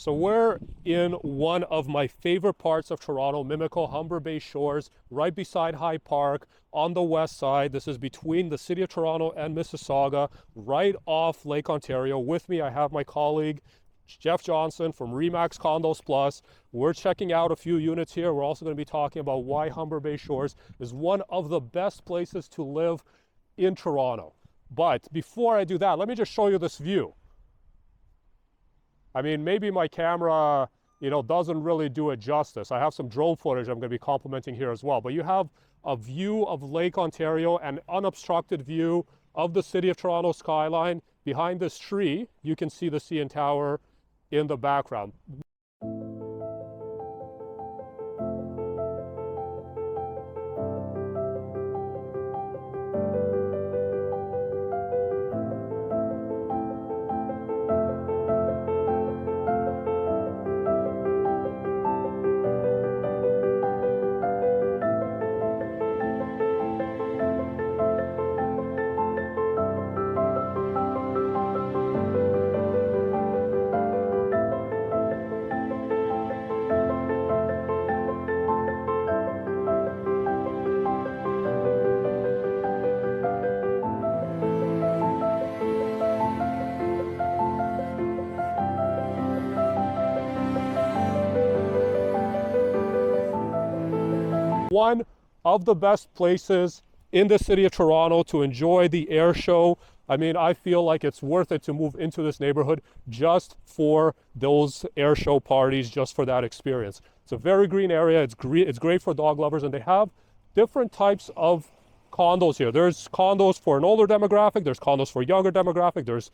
So we're in one of my favorite parts of Toronto, Mimico, Humber Bay Shores, right beside Hyde Park on the west side. This is between the city of Toronto and Mississauga, right off Lake Ontario. With me, I have my colleague, Jeff Johnston from Remax Condos Plus. We're checking out a few units here. We're also going to be talking about why Humber Bay Shores is one of the best places to live in Toronto. But before I do that, let me just show you this view. I mean, maybe my camera, doesn't really do it justice. I have some drone footage I'm going to be complimenting here as well. But you have a view of Lake Ontario, an unobstructed view of the city of Toronto skyline. Behind this tree, you can see the CN Tower in the background. One of the best places in the city of Toronto to enjoy the air show. I mean, I feel like it's worth it to move into this neighborhood just for those air show parties, just for that experience. It's a very green area. It's great for dog lovers, and they have different types of condos here. There's condos for an older demographic. There's condos for a younger demographic. There's,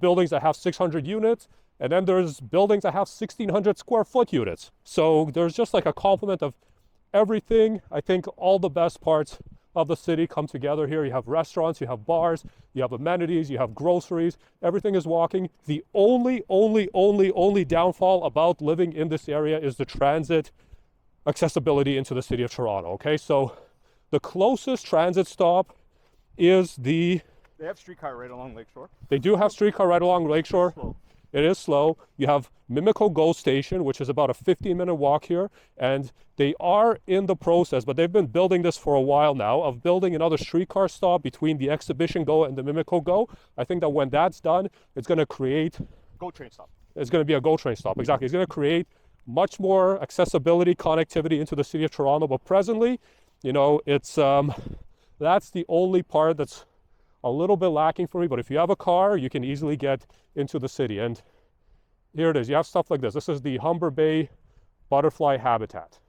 buildings that have 600 units. And then there's buildings that have 1,600 square foot units. So there's just like a complement of everything. I think all the best parts of the city come together here. You have restaurants, you have bars, you have amenities, you have groceries. Everything is walking. The only downfall about living in this area is the transit accessibility into the city of Toronto. Okay, so the closest transit stop is They have streetcar right along Lakeshore. They do have streetcar right along Lakeshore. Slow. It is slow. You have Mimico GO Station, which is about a 15-minute walk here, and they are in the process, but they've been building this for a while now, of building another streetcar stop between the Exhibition GO and the Mimico GO. I think that when that's done, it's going to create... GO train stop. It's going to be a GO train stop, exactly. It's going to create much more accessibility, connectivity into the city of Toronto, but presently, it's that's the only part that's a little bit lacking for me. But if you have a car, you can easily get into the city. And here it is. You have stuff like this. This is the Humber Bay butterfly habitat.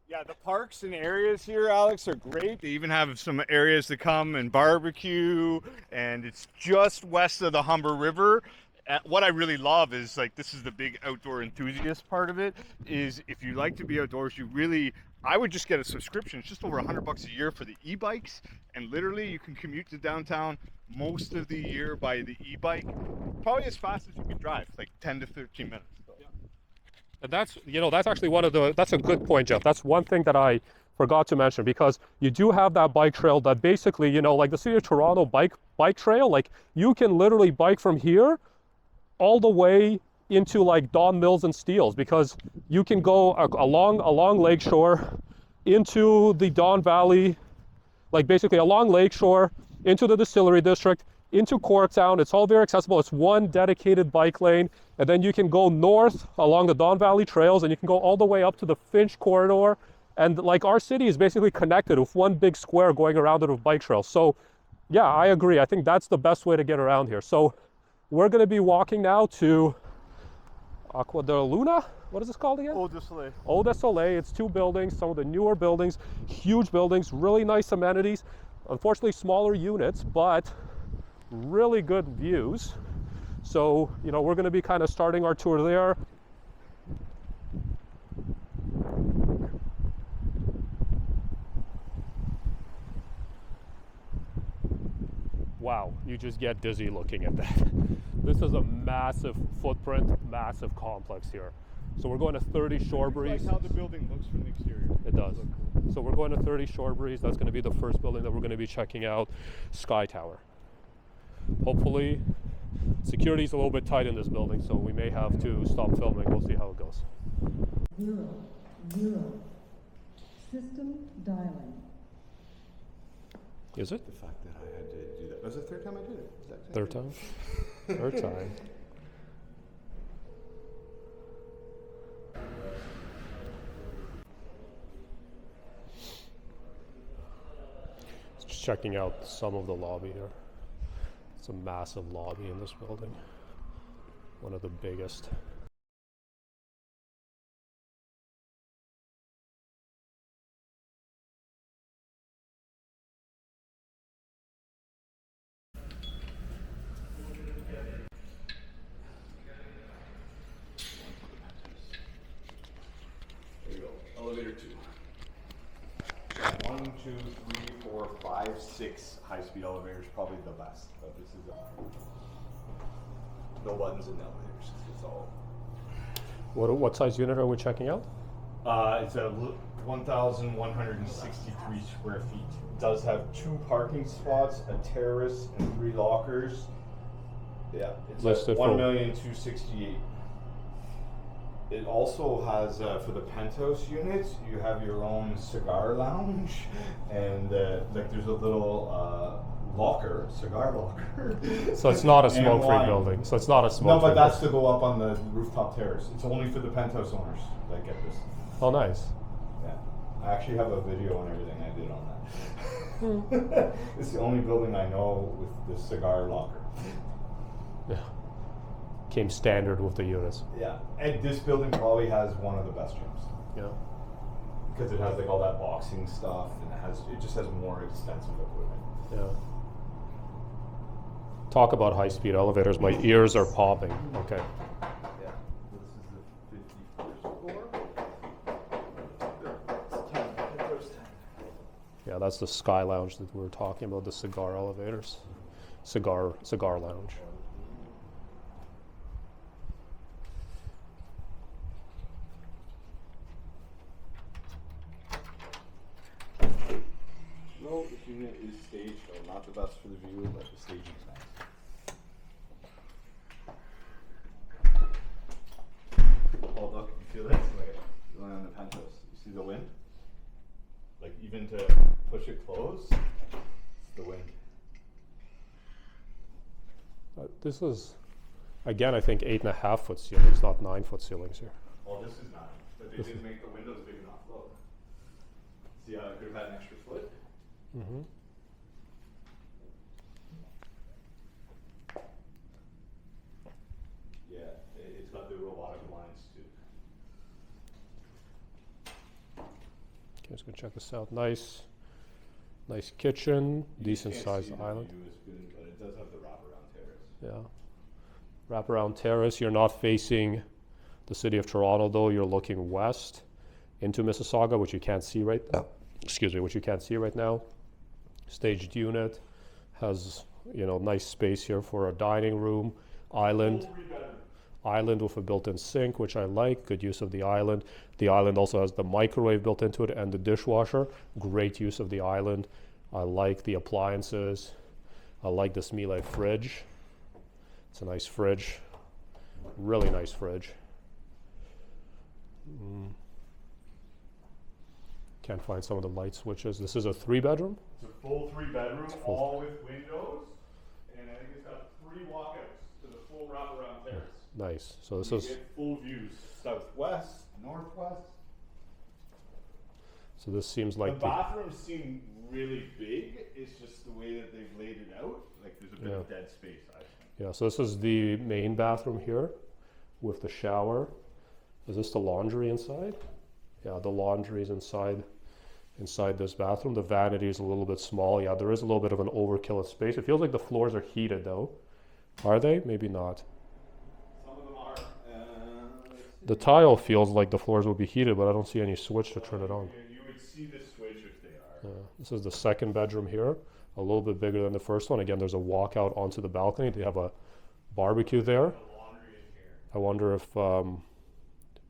Yeah, the parks and areas here, Alex, are great. They even have some areas to come and barbecue, and it's just west of the Humber River. What I really love is, this is the big outdoor enthusiast part of it, is if you like to be outdoors, I would just get a subscription. It's just over $100 a year for the e-bikes, and literally you can commute to downtown most of the year by the e-bike, probably as fast as you can drive, like 10 to 13 minutes. So. Yeah. And that's actually that's a good point, Jeff. That's one thing that I forgot to mention, because you do have that bike trail that basically, like the City of Toronto bike trail, like you can literally bike from here all the way into like Don Mills and Steeles, because you can go along Lakeshore into the Don Valley, like basically along Lakeshore into the Distillery District, into Corktown. It's all very accessible. It's one dedicated bike lane, and then you can go north along the Don Valley trails, and you can go all the way up to the Finch corridor. And like our city is basically connected with one big square going around it with bike trails. So yeah, I agree. I think that's the best way to get around here. So we're going to be walking now to Aqua de Luna. What is this called again? Eau De Soleil. Eau De Soleil. It's two buildings, some of the newer buildings, huge buildings, really nice amenities. Unfortunately, smaller units, but really good views. So, we're going to be kind of starting our tour there. Wow, you just get dizzy looking at that. This is a massive footprint, massive complex here. So we're going to 30 Shorebreeze. Like how the building looks from the exterior. It does. So we're going to 30 Shorebreeze. That's going to be the first building that we're going to be checking out, Sky Tower. Hopefully Security's a little bit tight in this building, so we may have to stop filming. We'll see how it goes. 0, 0. System dialing. Is it? The fact that I had to do that. Was it the third time I did it? Was that Third time? Third time. Just checking out some of the lobby here. It's a massive lobby in this building. One of the biggest. There you go. Elevator 2. 1, 2, 3, 4, 5, 6 high-speed elevators, probably the best. But this is no buttons in the elevators. It's all. What size unit are we checking out? It's a 1,163 square feet. It does have 2 parking spots, a terrace, and 3 lockers. Yeah, it's Listed at for- 1,268,000. It also has, for the penthouse units, you have your own cigar lounge, and like there's a little locker, cigar locker. So it's not a And smoke-free wine. building. So it's not a No, smoke-free. but that's to go up on the rooftop terrace. It's only for the penthouse owners that get this. Oh, nice. Yeah, I actually have a video and everything I did on that. It's the only building I know with the cigar locker. Yeah. Came standard with the units. Yeah, and this building probably has one of the best gyms Yeah. because it has like all that boxing stuff and it just has more extensive equipment. Yeah. Talk about high-speed elevators. My ears are popping. Okay. Yeah, this is the 51st floor. It's 10. There's 10. Yeah, that's the Sky Lounge that we were talking about, the cigar elevators. Cigar lounge. No, this unit is staged, though. Not the best for the view, but the staging is nice. Oh, look, you feel this? Like, going on the penthouse. You see the wind? Like, even to push it close, it's the wind. This is, again, I think 8.5-foot ceilings, not 9-foot ceilings here. Well, this is 9, but they didn't make the windows big enough. Look. See how it could have had an extra foot? Mm-hmm. Yeah, it's got the robotic blinds too. Okay, let's go check this out. Nice kitchen, decent sized island. The view is good, but it does have the wraparound terrace. Yeah. Wraparound terrace. You're not facing the city of Toronto though. You're looking west into Mississauga, which you can't see right now. Excuse me, which you can't see right now. Staged unit has, nice space here for a dining room, island with a built-in sink, which I like. Good use of the island. The island also has the microwave built into it and the dishwasher. Great use of the island. I like the appliances. I like this Miele fridge. It's a nice fridge. Really nice fridge. Can't find some of the light switches. This is a 3-bedroom. It's a full 3-bedroom, full. all with windows, and I think it's got 3 walkouts to the full wraparound terrace. Nice. So this You is get full views, southwest, northwest. so this seems like The bathrooms seem really big. It's just the way that they've laid it out. Like there's a bit of dead space, I think. yeah. So this is the main bathroom here, with the shower. Is this the laundry inside? Yeah, the laundry is inside this bathroom. The vanity is a little bit small. Yeah, there is a little bit of an overkill of space. It feels like the floors are heated though. Are they? Maybe not. Some of them are. The tile feels like the floors will be heated, but I don't see any switch to turn it on. You would see the switch if they are. This is the second bedroom here, a little bit bigger than the first one. Again, there's a walkout onto the balcony. They have a barbecue there. The laundry in here. I wonder if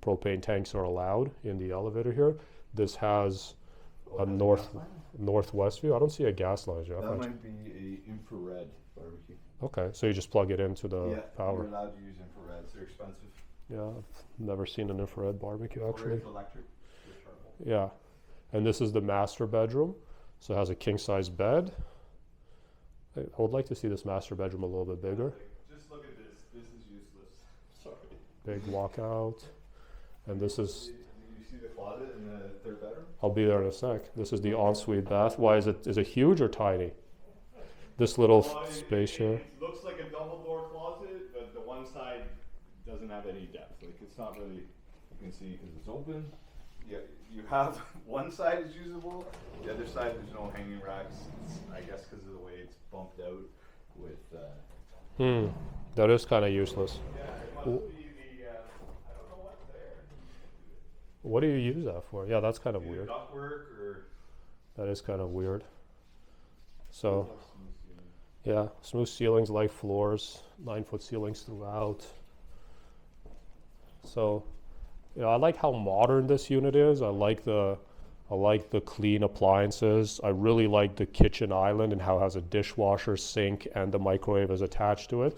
propane tanks are allowed in the elevator here. This has a northwest view. I don't see a gas line, Jeff. That might be a infrared barbecue. Okay, so you just plug it into the We're power. allowed to use infrareds. They're expensive. Yeah, I've never seen an infrared barbecue Or actually. it's electric. They're charcoal. Yeah, and this is the master bedroom. So it has a king size bed. I would like to see this master bedroom a little bit bigger. Just look at this. This is useless. Sorry. Big walkout. And this is, Did you see the closet in the third bedroom? I'll be there in a sec. This is the ensuite bath. Why is it huge or tiny? This little space here. It looks like a double door closet, but the one side doesn't have any depth. Like it's not really, you can see because it's open. Yeah, you have one side is usable, the other side there's no hanging racks. It's, I guess because of the way it's bumped out with. That is kind of useless. Yeah, it must be the. I don't know what's there. What do you use that for? Yeah, that's kind of Either weird. ductwork or. That is kind of weird. So, yeah, smooth ceilings, light floors, 9-foot ceilings throughout. So, you know, I like how modern this unit is. I like the clean appliances. I really like the kitchen island and how it has a dishwasher, sink, and the microwave is attached to it.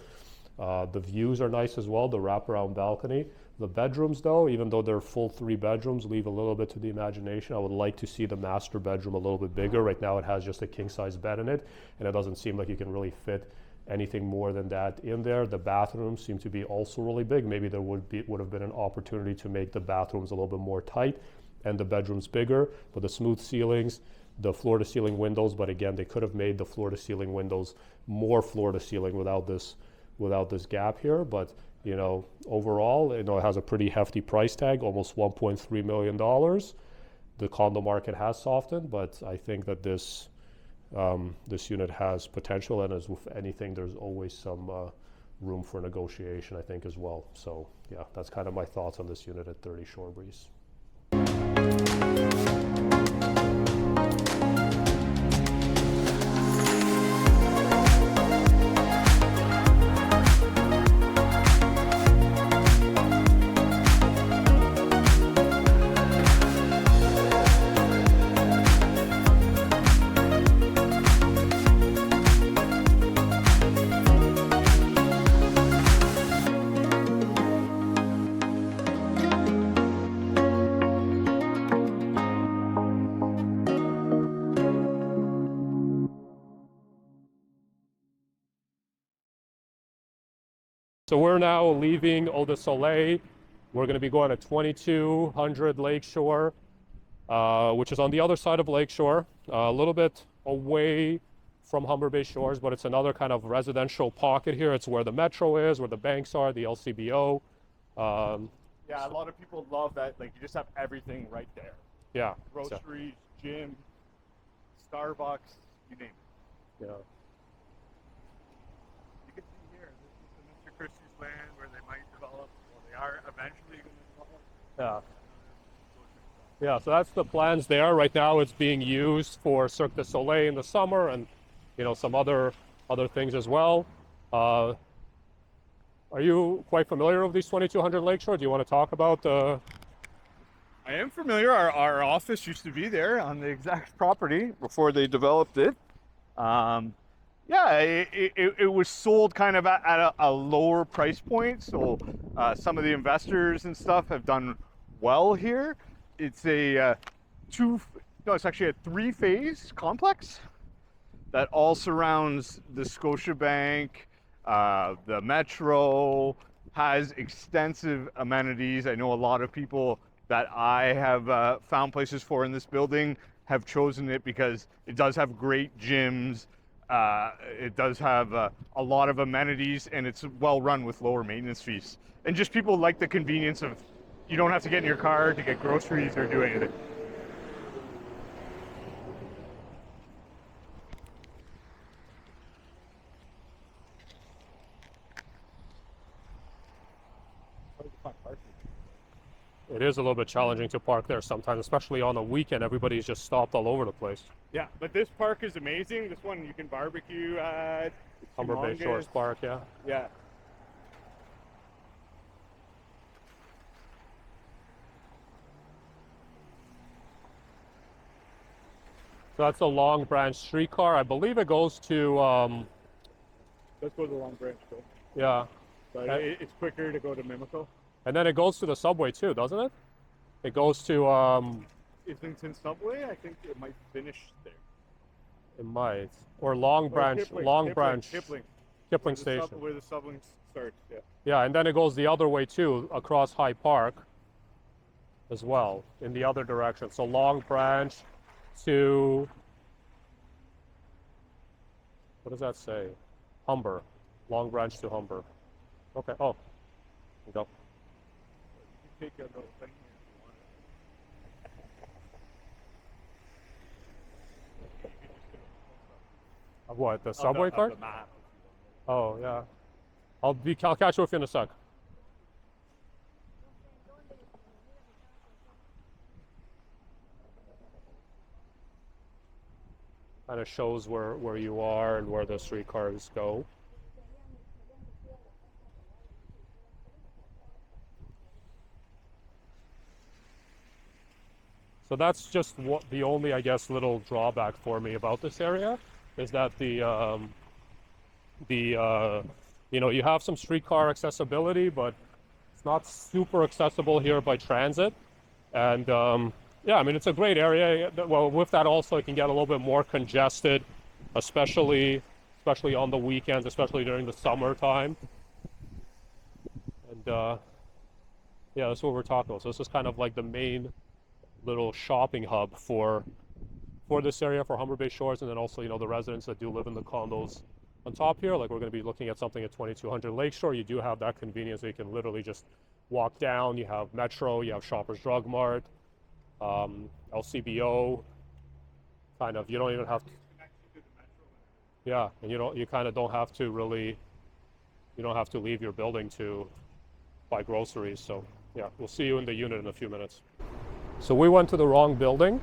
The views are nice as well, the wraparound balcony. The bedrooms though, even though they're full 3 bedrooms, leave a little bit to the imagination. I would like to see the master bedroom a little bit bigger. Right now it has just a king size bed in it, and it doesn't seem like you can really fit anything more than that in there. The bathrooms seem to be also really big. Maybe there would have been an opportunity to make the bathrooms a little bit more tight and the bedrooms bigger, but the smooth ceilings, the floor to ceiling windows, but again, they could have made the floor to ceiling windows more floor to ceiling without this gap here. But you know, overall, you know, it has a pretty hefty price tag, almost $1.3 million. The condo market has softened, but I think that this unit has potential, and as with anything, there's always some room for negotiation, I think, as well. So yeah, that's kind of my thoughts on this unit at 30 Shore Breeze. So we're now leaving Eau De Soleil. We're going to be going to 2200 Lakeshore, which is on the other side of Lakeshore, a little bit away from Humber Bay Shores, but it's another kind of residential pocket here. It's where the metro is, where the banks are, the LCBO. Yeah, a lot of people love that. Like you just have everything right there. Yeah. Groceries, gym, Starbucks, you name it. Yeah. You can see here, this is the Mr. Christie's land where they might develop, well, they are eventually going to develop. Yeah. Yeah, so that's the plans there. Right now it's being used for Cirque du Soleil in the summer and, you know, some other things as well. Are you quite familiar with these 2200 Lakeshore? Do you want to talk about the... I am familiar. Our office used to be there on the exact property before they developed it. Yeah, it was sold kind of at a lower price point. So some of the investors and stuff have done well here. It's it's actually a 3-phase complex that all surrounds the Scotiabank, the Metro, has extensive amenities. I know a lot of people that I have found places for in this building have chosen it because it does have great gyms. It does have a lot of amenities, and it's well run with lower maintenance fees. And just people like the convenience of you don't have to get in your car to get groceries or do anything. It is a little bit challenging to park there sometimes, especially on the weekend. Everybody's just stopped all over the place. Yeah, but this park is amazing. This one you can barbecue at. Humber Bay Shores Park, yeah. Yeah. So that's a Long Branch streetcar. I believe it goes to Let's go to the Long Branch though. Yeah. But it's quicker to go to Mimico. And then it goes to the subway too, doesn't it? It goes to Islington Subway, I think it might finish there. it might. Or Long Branch, Kipling. Kipling Station. Where the subway starts, yeah. Yeah, and then it goes the other way too, across High Park as well, in the other direction. So Long Branch to, what does that say? Humber. Long Branch to Humber. Okay, oh, there you go. You take a little thing here Of what, the if you subway want. card? Of the map. Oh, yeah. I'll catch you with you in a sec. Kind of shows where you are and where the streetcars go. So that's just what the only, I guess, little drawback for me about this area is that you know, you have some streetcar accessibility, but it's not super accessible here by transit. And yeah, I mean, it's a great area. Well, with that also, it can get a little bit more congested, especially on the weekends, especially during the summertime. And yeah, that's what we're talking about. So this is kind of like the main little shopping hub for this area, for Humber Bay Shores, and then also, you know, the residents that do live in the condos on top here. Like, we're going to be looking at something at 2200 Lakeshore. You do have that convenience that you can literally just walk down. You have Metro, you have Shoppers Drug Mart, LCBO. Kind of, you don't even have to, yeah, and you kind of don't have to really, you don't have to leave your building to buy groceries. So yeah, we'll see you in the unit in a few minutes. So we went to the wrong building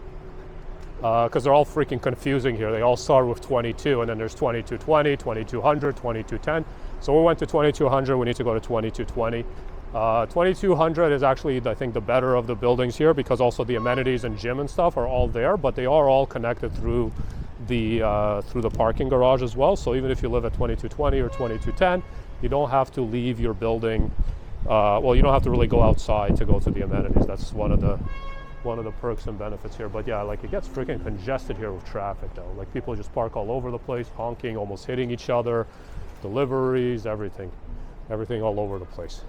because they're all freaking confusing here. They all start with 22, and then there's 2220, 2200, 2210. So we went to 2200. We need to go to 2220. 2200 is actually, I think, the better of the buildings here because also the amenities and gym and stuff are all there, but they are all connected through the parking garage as well. So even if you live at 2220 or 2210, you don't have to leave your building. Well, you don't have to really go outside to go to the amenities. That's one of the perks and benefits here. But yeah, like, it gets freaking congested here with traffic though. Like, people just park all over the place, honking, almost hitting each other, deliveries, everything all over the place.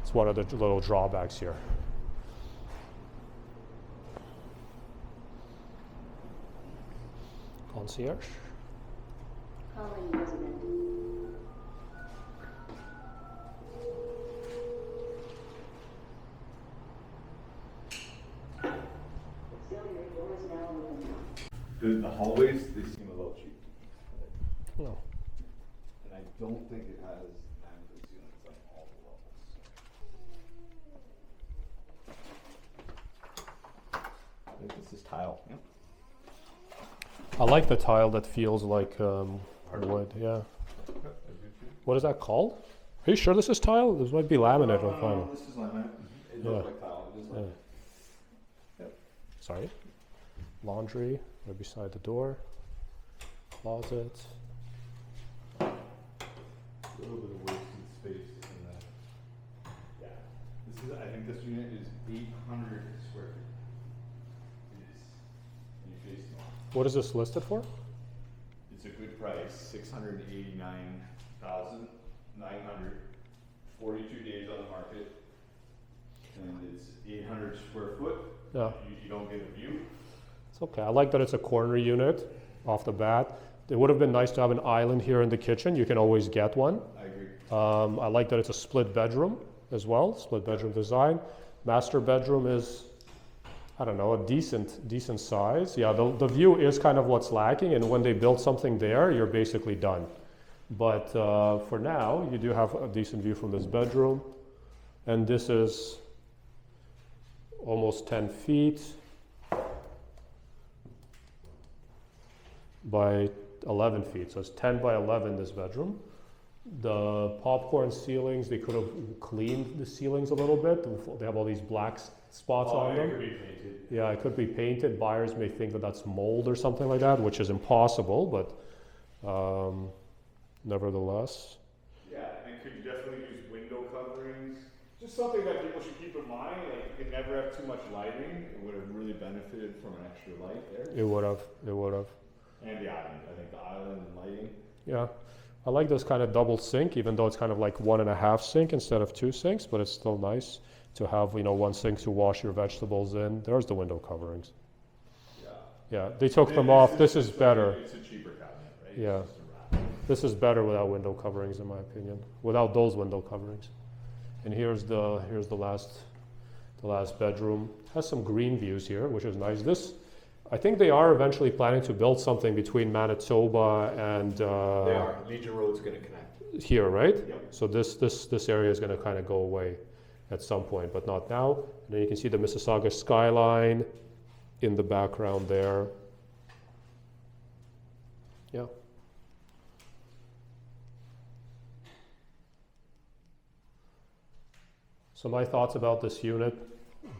It's one of the little drawbacks here. Concierge. Calling resident. The hallways, they seem a little cheap. No. And I don't think it has management ceilings on all the levels. I think this is tile. Yep. I like the tile that feels like wood. Yeah. What is that called? Are you sure this is tile? This might be laminate or vinyl. No, this is laminate. It Yeah. looks like tile. It is laminate. Yep. Sorry. Laundry right beside the door. Closet. A little bit of wasted space in that. Yeah. This is, I think this unit is 800 square feet. It is. And you face north. What is this listed for? It's a good price, 689,900, 42 days on the market, and it's 800 square foot. Yeah. You don't get a view. It's okay. I like that it's a corner unit off the bat. It would have been nice to have an island here in the kitchen. You can always get one. I agree. I like that it's a split bedroom as well, split bedroom design. Master bedroom is, I don't know, a decent size. Yeah, the view is kind of what's lacking, and when they build something there, you're basically done. But for now, you do have a decent view from this bedroom, and this is almost 10 feet by 11 feet. So it's 10 by 11, this bedroom. The popcorn ceilings, they could have cleaned the ceilings a little bit. They have all these black spots on them. It could be painted. Yeah, it could be painted. Buyers may think that that's mold or something like that, which is impossible, but nevertheless. Yeah, and could you definitely use window coverings? Just something that people should keep in mind. Like, you can never have too much lighting. It would have really benefited from an extra light there. It would have. And the island. I think the island and lighting. Yeah. I like this kind of double sink, even though it's kind of like 1.5 sink instead of 2 sinks, but it's still nice to have, you know, 1 sink to wash your vegetables in. There's the window coverings. Yeah. Yeah, they took them off. This is better. It's a cheaper cabinet, right? Yeah. It's just a wrap. This is better without window coverings, in my opinion. Without those window coverings. And here's the last bedroom. Has some green views here, which is nice. This, I think they are eventually planning to build something between Manitoba and They are. Legion Road's going to connect. here, right? Yep. So this area is going to kind of go away at some point, but not now. And then you can see the Mississauga skyline in the background there. Yeah. So my thoughts about this unit: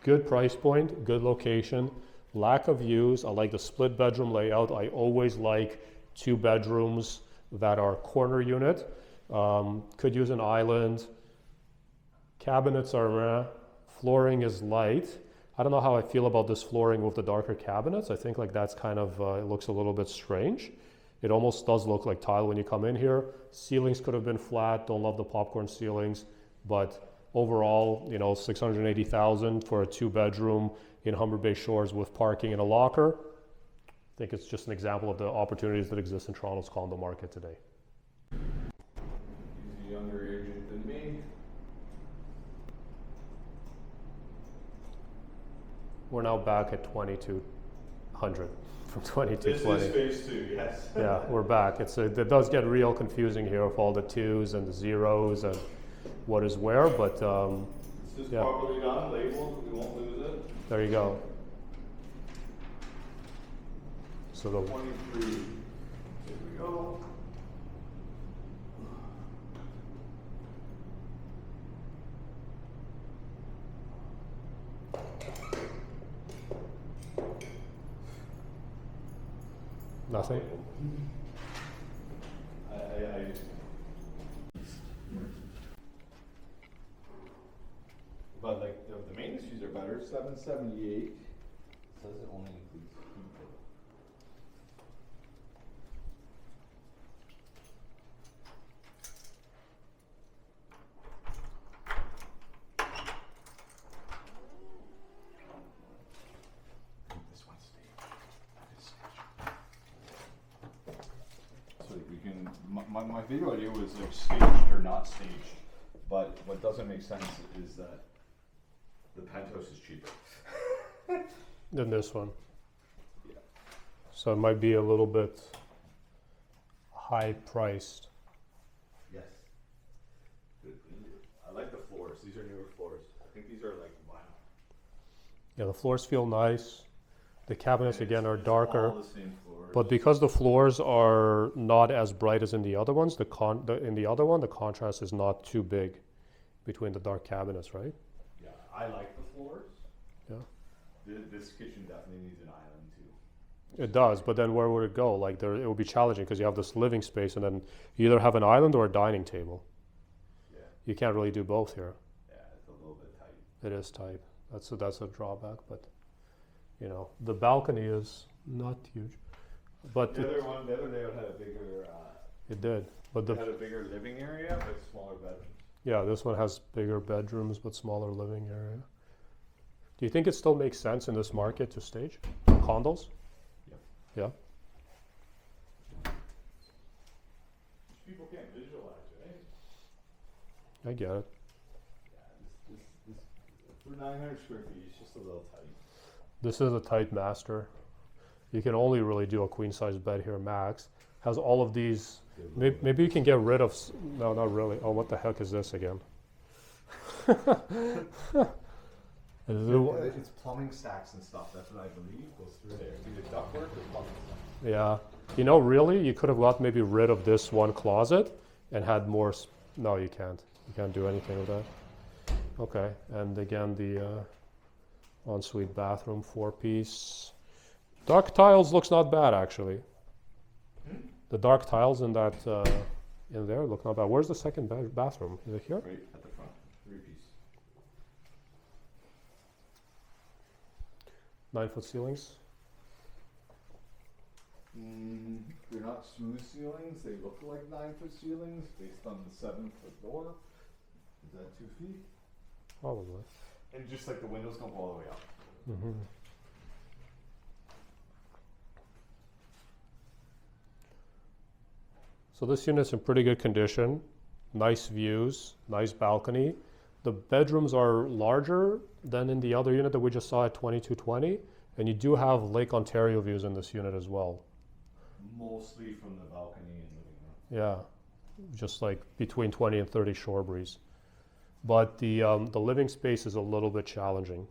good price point, good location, lack of views. I like the split bedroom layout. I always like 2 bedrooms that are corner unit. Could use an island. Cabinets are meh. Flooring is light. I don't know how I feel about this flooring with the darker cabinets. I think like that's kind of, it looks a little bit strange. It almost does look like tile when you come in here. Ceilings could have been flat. Don't love the popcorn ceilings, but overall, you know, $680,000 for a 2 bedroom in Humber Bay Shores with parking and a locker. I think it's just an example of the opportunities that exist in Toronto's condo market today. He's a younger agent than me. We're now back at 2200 from 2220. This is phase 2, yes. Yeah, we're back. It does get real confusing here with all the 2s and the 0s and what is where, but This is yeah. properly done, labeled, we won't lose it. There you go. So the 23. Here we go. nothing. But like the maintenance fees are better. 778 says it only includes heat. This one's staged. So we can. My video idea was like staged or not staged, but what doesn't make sense is that the penthouse is cheaper. Than this one. Yeah. So it might be a little bit high priced. Yes. I like the floors. These are newer floors. I think these are like vinyl. Yeah, the floors feel nice. The cabinets And again are it's darker. all the same floors. But because the floors are not as bright as in the other ones, in the other one, the contrast is not too big between the dark cabinets, right? Yeah, I like the floors. Yeah. This kitchen definitely needs an island too. It does, but then where would it go? Like it would be challenging because you have this living space and then you either have an island or a dining table. Yeah. You can't really do both here. Yeah, it's a little bit tight. It is tight. That's a drawback, but you know, the balcony is not huge. But The other layout had a bigger. it did. But It had a bigger living area, but smaller bedrooms. yeah, this one has bigger bedrooms but smaller living area. Do you think it still makes sense in this market to stage condos? Yeah. People can't visualize, right? I get it. Yeah, this for 900 square feet, it's just a little tight. This is a tight master. You can only really do a queen size bed here max. Has all of these. Maybe you can get rid of. No, not really. Oh, what the heck is this again? It's plumbing stacks and stuff. That's what I believe goes through there. Either ductwork or plumbing stacks. Yeah. You know, really, you could have got maybe rid of this one closet and had more. No, you can't. You can't do anything with that. Okay. And again, the ensuite bathroom 4-piece. Dark tiles looks not bad actually. The dark tiles in that in there. Look not bad. Where's the second bathroom? Is it here? Right at the front, 3-piece. 9-foot ceilings. They're not smooth ceilings. They look like 9-foot ceilings based on the 7-foot door. Is that 2 feet? Probably. And just like the windows don't go all the way up. Mm-hmm. So this unit's in pretty good condition. Nice views, nice balcony. The bedrooms are larger than in the other unit that we just saw at 2220, and you do have Lake Ontario views in this unit as well. Mostly from the balcony and living room. Yeah, just like between 20 and 30 shore breeze. But the living space is a little bit challenging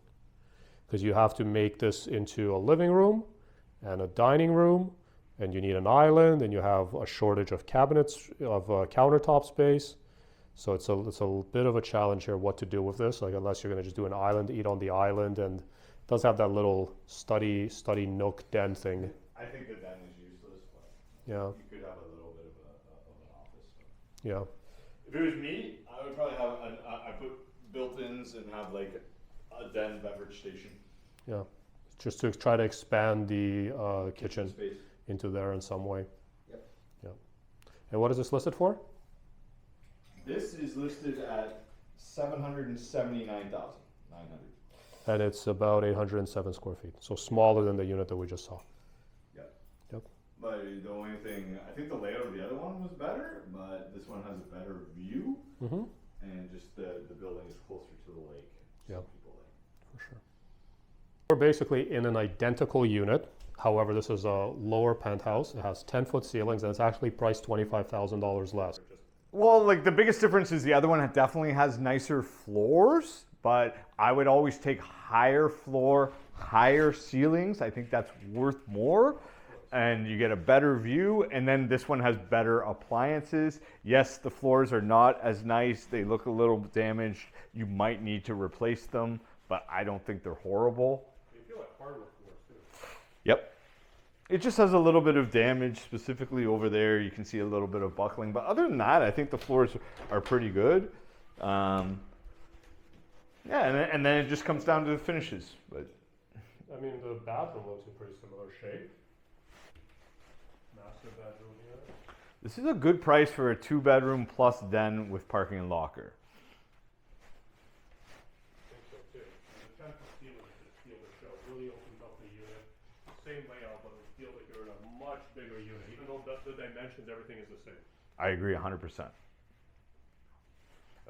because you have to make this into a living room and a dining room, and you need an island, and you have a shortage of cabinets, of countertop space. So it's a bit of a challenge here what to do with this, like unless you're gonna just do an island, eat on the island, and it does have that little study nook den thing. I think the den is useless, but Yeah, you could have a little bit of an office. yeah. If it was me, I would probably have I put built-ins and have like a den beverage station. Yeah, just to try to expand the kitchen Space. into there in some way. Yep. Yeah. And what is this listed for? This is listed at 779,900. And it's about 807 square feet, so smaller than the unit that we just saw. Yep. Yep. But the only thing, I think the layout of the other one was better, but this one has a better view, Mm-hmm. and just the building is closer to the lake. Some Yep. people like. For sure. We're basically in an identical unit. However, this is a lower penthouse. It has 10-foot ceilings, and it's actually priced $25,000 less. Well, like the biggest difference is the other one definitely has nicer floors, but I would always take higher floor, higher ceilings. I think that's worth more, and you get a better view. And then this one has better appliances. Yes, the floors are not as nice. They look a little damaged. You might need to replace them, but I don't think they're horrible. You feel like hardwood floors too. Yep. It just has a little bit of damage, specifically over there. You can see a little bit of buckling, but other than that, I think the floors are pretty good. Yeah, and then it just comes down to the finishes. But I mean, the bathroom looks in pretty similar shape. Master bedroom here. this is a good price for a 2-bedroom plus den with parking and locker. I think so too. And the 10-foot ceiling is just feel the show. Really opens up the unit. Same layout, but it feels like you're in a much bigger unit. Even though the dimensions, everything is the same. I agree 100%.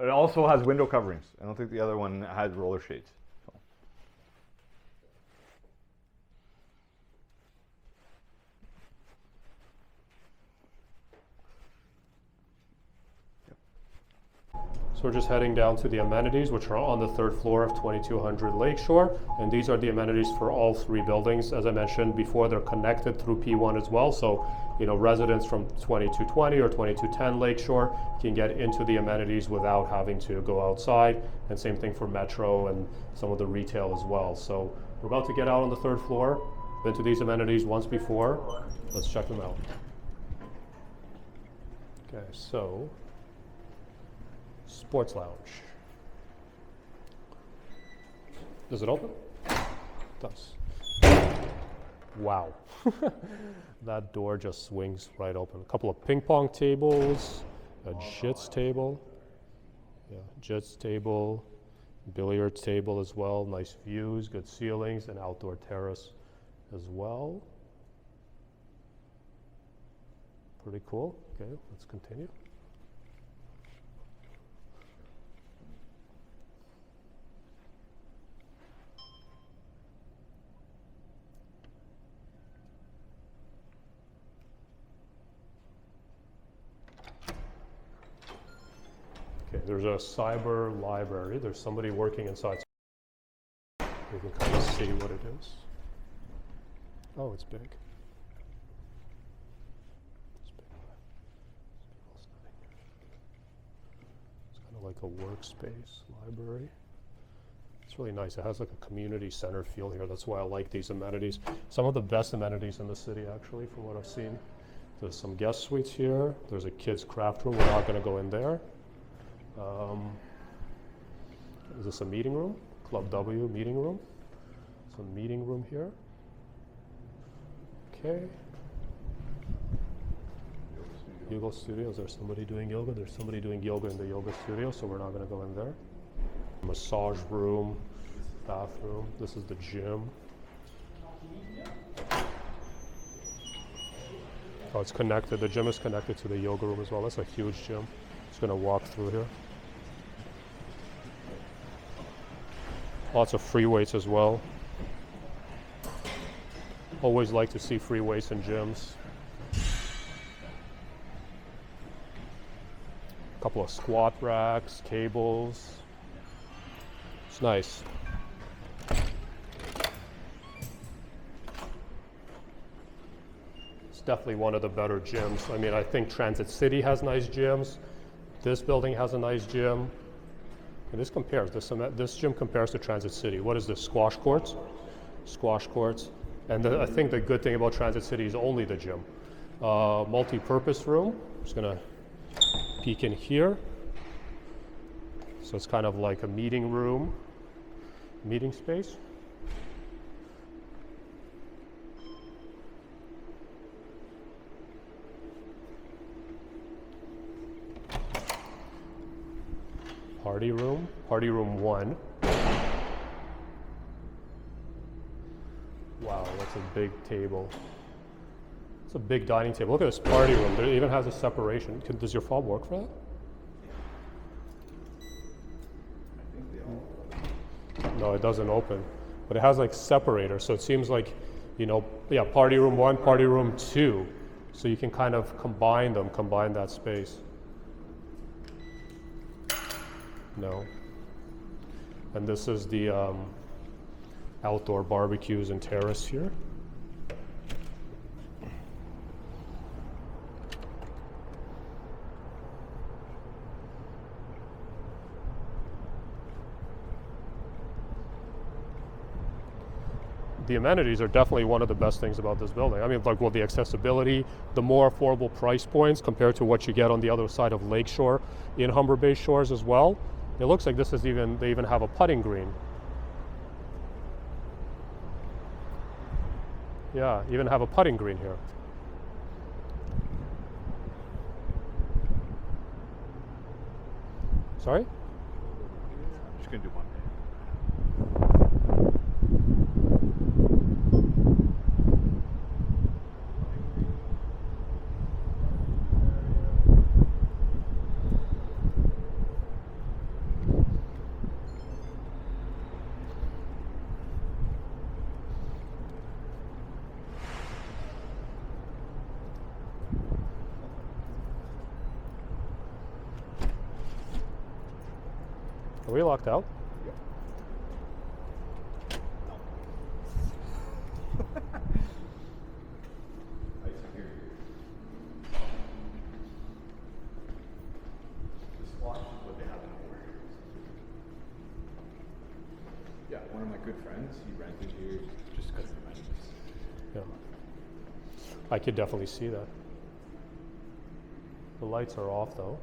It also has window coverings. I don't think the other one had roller shades. So. So we're just heading down to the amenities, which are on the 3rd floor of 2200 Lakeshore. And these are the amenities for all 3 buildings. As I mentioned before, they're connected through P1 as well. So, you know, residents from 2220 or 2210 Lakeshore can get into the amenities without having to go outside. And same thing for Metro and some of the retail as well. So we're about to get out on the 3rd floor. Been to these amenities once before. Let's check them out. Okay, so Sports lounge. Does it open? It does. Wow. That door just swings right open. A couple of ping pong tables, a jits table. Yeah, jits table, billiards table as well. Nice views, good ceilings, and outdoor terrace as well. Pretty cool. Okay, let's continue. Okay, there's a cyber library. There's somebody working inside. You can kind of see what it is. Oh, it's big. It's big. It's kind of like a workspace library. It's really nice. It has like a community center feel here. That's why I like these amenities. Some of the best amenities in the city, actually, from what I've seen. There's some guest suites here. There's a kids craft room. We're not going to go in there. Is this a meeting room? Club W meeting room. Some meeting room here. Okay. Yoga studio. Is there somebody doing yoga? There's somebody doing yoga in the yoga studio, so we're not going to go in there. Massage room, bathroom. This is the gym. Oh, it's connected. The gym is connected to the yoga room as well. That's a huge gym. Just going to walk through here. Lots of free weights as well. Always like to see free weights in gyms. A couple of squat racks, cables. It's nice. It's definitely one of the better gyms. I mean, I think Transit City has nice gyms. This building has a nice gym. And this compares, this gym compares to Transit City. What is this, squash courts? Squash courts. And I think the good thing about Transit City is only the gym. Multi-purpose room. I'm just gonna peek in here. So it's kind of like a meeting room, meeting space. Party room 1. Wow, that's a big table. It's a big dining table. Look at this party room. There even has a separation. Does your fob work for that? No, it doesn't open. But it has like separators, so it seems like, you know, yeah, party room 1, party room 2. So you can kind of combine that space. No. And this is the outdoor barbecues and terrace here. The amenities are definitely one of the best things about this building. I mean, like, well, the accessibility, the more affordable price points compared to what you get on the other side of Lakeshore in Humber Bay Shores as well. It looks like this is they even have a putting green. Yeah, even have a putting green here. Sorry? I'm just gonna do one. Are we locked out? Yeah. The squash is what they have in Hawaii. Yeah, one of my good friends, he rented here just because of the amenities. Yeah. I could definitely see that. The lights are off though.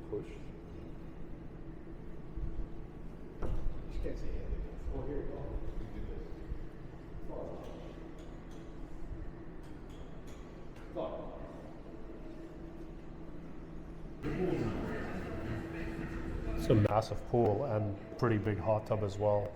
Push. You can't say anything. Oh, here you go. You do this. It's a massive pool and pretty big hot tub as well.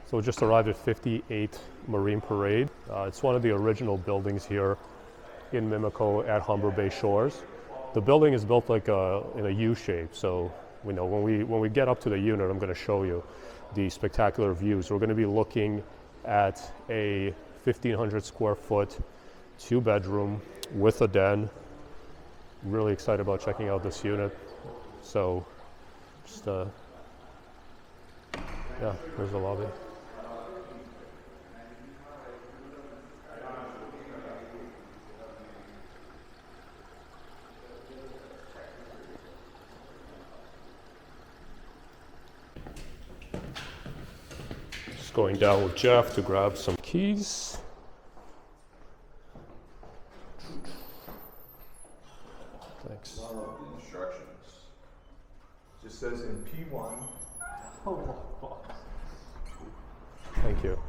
So we just arrived at 58 Marine Parade. It's one of the original buildings here in Mimico at Humber Bay Shores. The building is built like in a U shape, so we know when we get up to the unit, I'm going to show you the spectacular views. We're going to be looking at a 1,500 square foot, 2-bedroom with a den. Really excited about checking out this unit. So, just yeah, here's the lobby. Just going down with Jeff to grab some keys. Thanks. Follow the instructions. Just says in P1. Thank you.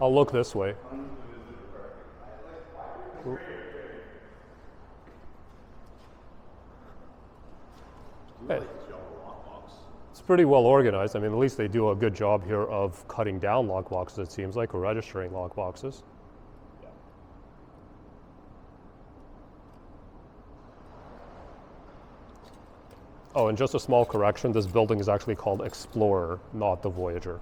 I'll look this way. Hey. It's pretty well organized. I mean, at least they do a good job here of cutting down lockboxes, it seems like, or registering lockboxes. Oh, and just a small correction, this building is actually called Explorer, not the Voyager.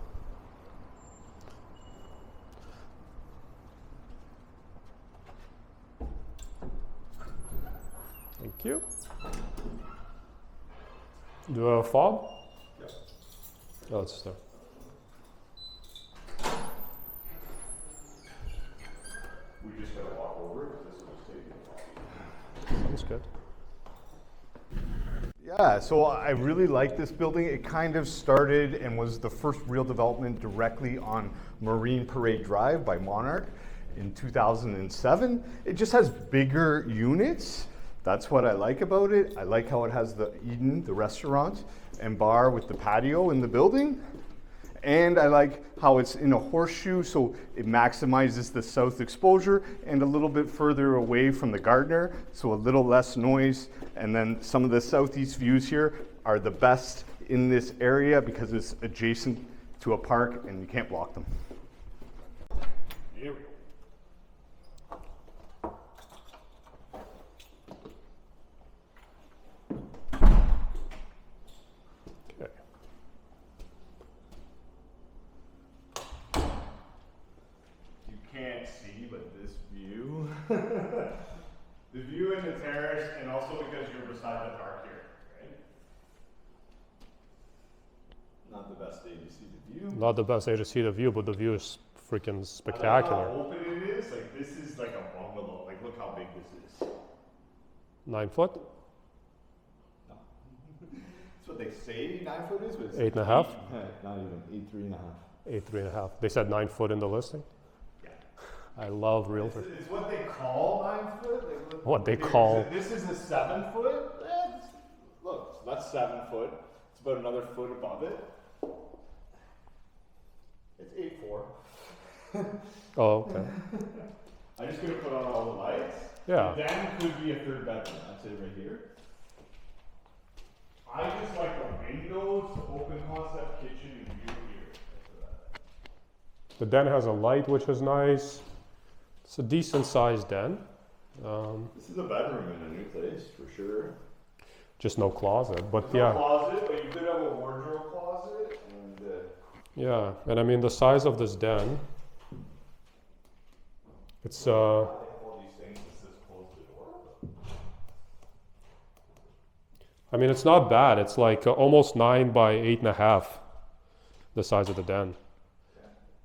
Thank you. Do you have a fob? Yeah. Oh, it's there. We just gotta walk over it. This will take it. Sounds good. Yeah, so I really like this building. It kind of started and was the first real development directly on Marine Parade Drive by Monarch in 2007. It just has bigger units. That's what I like about it. I like how it has the Eden, the restaurant and bar with the patio in the building. And I like how it's in a horseshoe, so it maximizes the south exposure and a little bit further away from the Gardner, so a little less noise. And then some of the southeast views here are the best in this area because it's adjacent to a park and you can't block them. Here we go. Can't see, but this view, the view in the terrace, and also because you're beside the park here, right? Not the best day to see the view. Not the best way to see the view, but the view is freaking I like spectacular. how open it is. Like this is like a bungalow. Like look how big this is. 9 foot? No. That's what they say 9 foot is, but it's 8.5? Not even 8.5. 8, 3.5. They said 9 foot in the listing. I love realtors. It's what they call 9 foot. Like, What they here, call- This is a 7 foot. Look, so that's 7 foot. It's about another foot above it. It's 8.4. Oh, okay. I'm just gonna put on all the lights. Yeah. The den could be a third bedroom. That's it right here. I just like the windows, the open concept kitchen, and view here. The den has a light, which is nice. It's a decent sized den. This is a bedroom in a new place for sure. Just no closet, but There's no yeah. closet, but you could have a wardrobe closet and. Yeah, and I mean the size of this den, it's All these things, it says close the door. I mean it's not bad. It's like almost 9 by 8.5, the size of the den.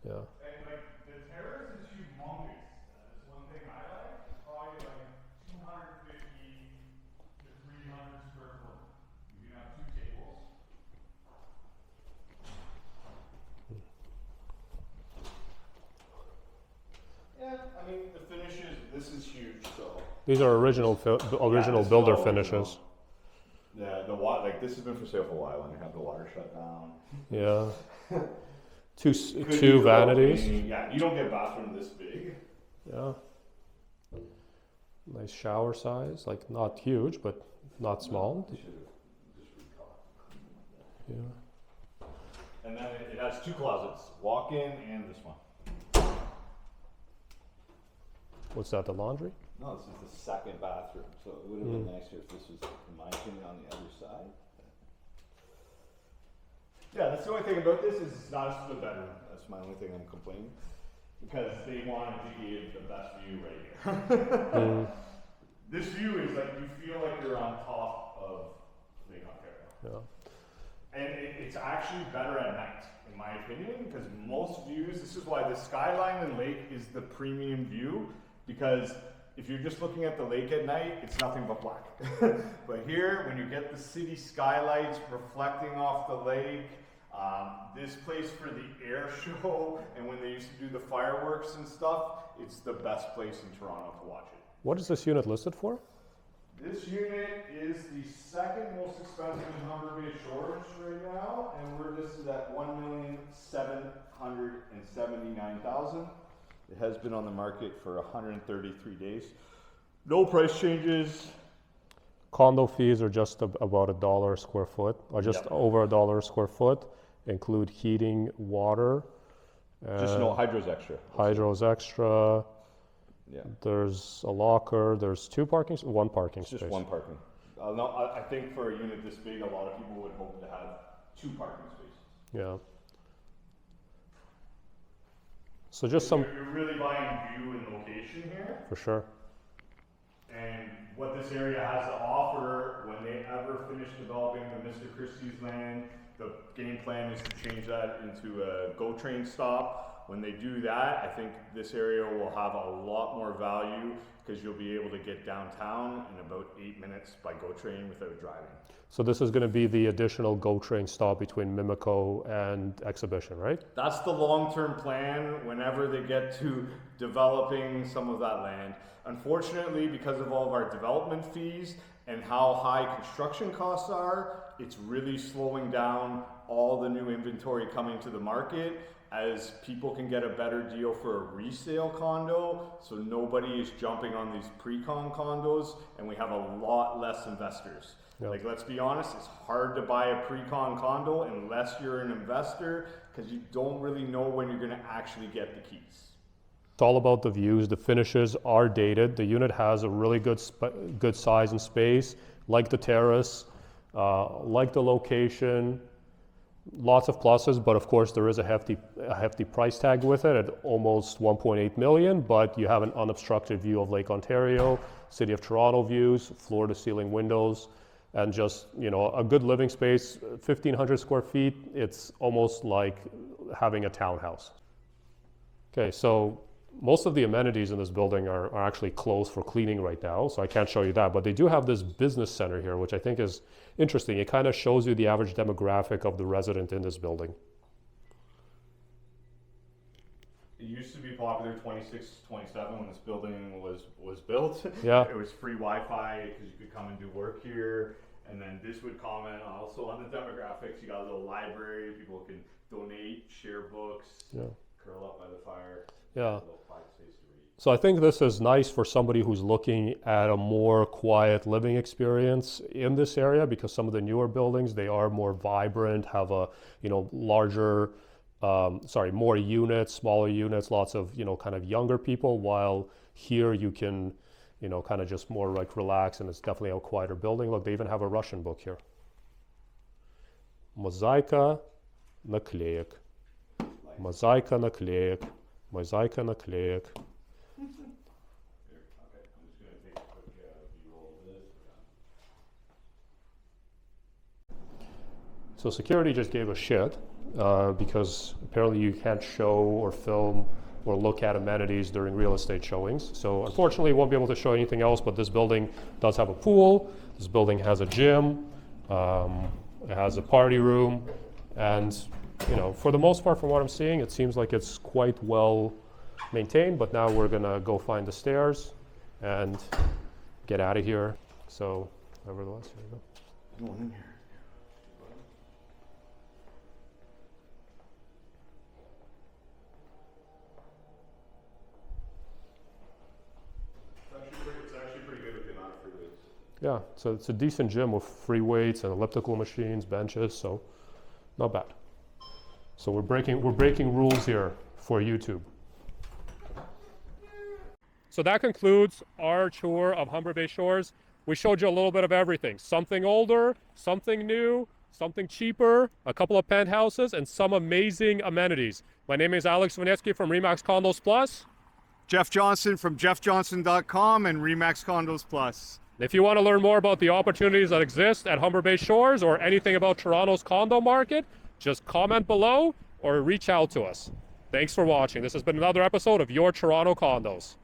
Yeah. And like the terrace is humongous. That's one thing I like. It's probably like 250 to 300 square foot. You can have 2 tables. Yeah, I mean the finishes. This is huge. So These are original this builder is all finishes. yeah, the water like this has been for sale for a while, and you have the water shut down. Yeah. Could Two use a vanities. balcony. Yeah, you don't get a bathroom this big. Yeah. Nice shower size, like not huge, but not small. Yeah. And then it has 2 closets, walk-in and this one. What's that? The laundry? No, this is the second bathroom, so it would have been nicer if this was, in my opinion, on the other side. Yeah, that's the only thing about this is it's not a split bedroom. That's my only thing I'm complaining. Because they wanted to give the best view right here. This view is like, you feel like you're on top of Lake Ontario. Yeah. And it's actually better at night, in my opinion, because most views, this is why the skyline and lake is the premium view, because if you're just looking at the lake at night, it's nothing but black. But here, when you get the city skylights reflecting off the lake, this place for the air show, and when they used to do the fireworks and stuff, it's the best place in Toronto to watch it. What is this unit listed for? This unit is the second most expensive in Humber Bay Shores right now, and we're listed at $1,779,000. It has been on the market for 133 days. No price changes. Condo fees are just about $1 a square foot, or just over $1 a square foot. Include heating, water. Just no hydro's extra. Hydro's extra. Yeah. There's a locker. There's one parking It's space. just one parking. No, I think for a unit this big, a lot of people would hope to have 2 parking spaces. Yeah. So just some, You're really buying view and location here. for sure. And what this area has to offer, when they ever finish developing the Mr. Christie's land, the game plan is to change that into a GO train stop. When they do that, I think this area will have a lot more value because you'll be able to get downtown in about 8 minutes by GO train without driving. So this is going to be the additional GO train stop between Mimico and Exhibition, right? That's the long-term plan whenever they get to developing some of that land. Unfortunately, because of all of our development fees and how high construction costs are, it's really slowing down all the new inventory coming to the market as people can get a better deal for a resale condo, so nobody is jumping on these pre-con condos, and we have a lot less investors. Yeah. Like, let's be honest, it's hard to buy a pre-con condo unless you're an investor, because you don't really know when you're gonna actually get the keys. It's all about the views. The finishes are dated. The unit has a really good size and space, like the terrace, like the location. Lots of pluses, but of course there is a hefty price tag with it at almost 1.8 million. But you have an unobstructed view of Lake Ontario, City of Toronto views, floor-to-ceiling windows, and just a good living space. 1,500 square feet. It's almost like having a townhouse. Okay, so most of the amenities in this building are actually closed for cleaning right now, so I can't show you that. But they do have this business center here, which I think is interesting. It kind of shows you the average demographic of the resident in this building. It used to be popular 26, 27 when this building was built. Yeah. It was free Wi-Fi because you could come and do work here. And then this would comment also on the demographics. You got a little library, people can donate, share books, curl up by the fire. Yeah. A little quiet space to read. So I think this is nice for somebody who's looking at a more quiet living experience in this area, because some of the newer buildings, they are more vibrant, have a larger, more units, smaller units, lots of kind of younger people. While here you can, kind of just more like relax, and it's definitely a quieter building. Look, they even have a Russian book here. Мозаика наклеек. Мозаика наклеек. Мозаика наклеек. Here, okay, I'm just going to take a quick view of this. So security just gave a shit because apparently you can't show or film or look at amenities during real estate showings. So unfortunately, won't be able to show anything else, but this building does have a pool. This building has a gym. It has a party room. And for the most part, from what I'm seeing, it seems like it's quite well maintained. But now we're gonna go find the stairs and get out of here. So nevertheless, here we go. There's one in here. It's actually pretty good with the amount of free weights. Yeah, so it's a decent gym with free weights and elliptical machines, benches, so not bad. So we're breaking rules here for YouTube. So that concludes our tour of Humber Bay Shores. We showed you a little bit of everything. Something older, something new, something cheaper, a couple of penthouses, and some amazing amenities. My name is Alex Vanetsky from Remax Condos Plus. Jeff Johnston from jeffjohnston.com and Remax Condos Plus. If you want to learn more about the opportunities that exist at Humber Bay Shores or anything about Toronto's condo market, just comment below or reach out to us. Thanks for watching. This has been another episode of Your Toronto Condos.